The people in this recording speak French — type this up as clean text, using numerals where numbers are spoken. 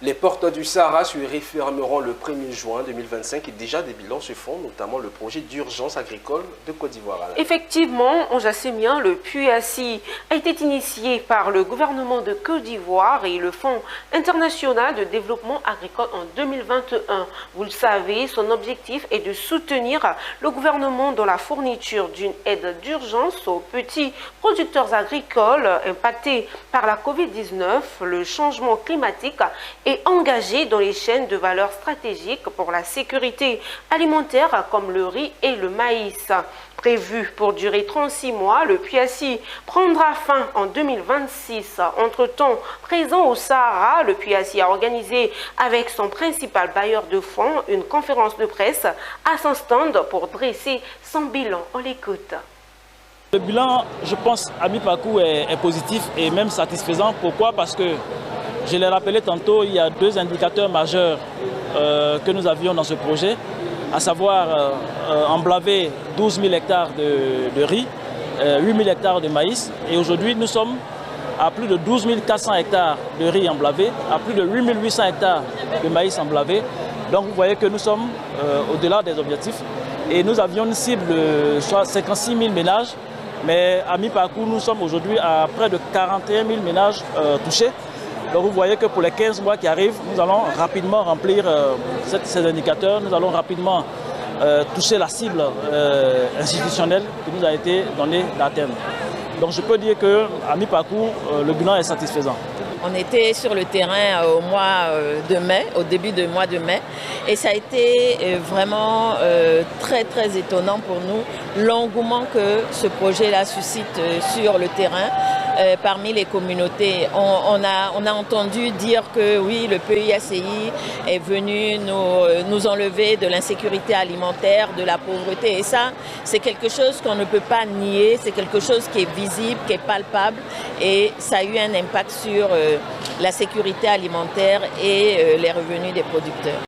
Les portes du Sahara se refermeront le 1er juin 2025 et déjà des bilans se font, notamment le projet d'urgence agricole de Côte d'Ivoire. Effectivement, Onjassemien, le PUACI a été initié par le gouvernement de Côte d'Ivoire et le Fonds international de développement agricole en 2021. Vous le savez, son objectif est de soutenir le gouvernement dans la fourniture d'une aide d'urgence aux petits producteurs agricoles impactés par la COVID-19, le changement climatique et engagés dans les chaînes de valeur stratégiques pour la sécurité alimentaire comme le riz et le maïs. Prévu pour durer 36 mois, le PUACI prendra fin en 2026. Entre-temps, présent au Sahara, le PUACI a organisé avec son principal bailleur de fonds une conférence de presse à son stand pour dresser son bilan. On l'écoute. Le bilan, je pense, à mi-parcours est positif et même satisfaisant. Pourquoi? Parce que, je l'ai rappelé tantôt, il y a deux indicateurs majeurs que nous avions dans ce projet, à savoir emblaver 12 000 hectares de riz, 8 000 hectares de maïs. Et aujourd'hui, nous sommes à plus de 12 400 hectares de riz emblavé, à plus de 8 800 hectares de maïs emblavé. Donc vous voyez que nous sommes au-delà des objectifs. Et nous avions une cible de 56 000 ménages. Mais à mi-parcours, nous sommes aujourd'hui à près de 41 000 ménages touchés. Donc vous voyez que pour les 15 mois qui arrivent, nous allons rapidement remplir ces indicateurs, nous allons rapidement toucher la cible institutionnelle qui nous a été donnée d'atteindre. Donc je peux dire qu'à mi-parcours, le bilan est satisfaisant. On était sur le terrain au mois de mai, au début du mois de mai, et ça a été vraiment très étonnant pour nous, l'engouement que ce projet-là suscite sur le terrain. Parmi les communautés. On a entendu dire que oui, le PUACI est venu nous enlever de l'insécurité alimentaire, de la pauvreté. Et ça, c'est quelque chose qu'on ne peut pas nier, c'est quelque chose qui est visible, qui est palpable. Et ça a eu un impact sur la sécurité alimentaire et les revenus des producteurs.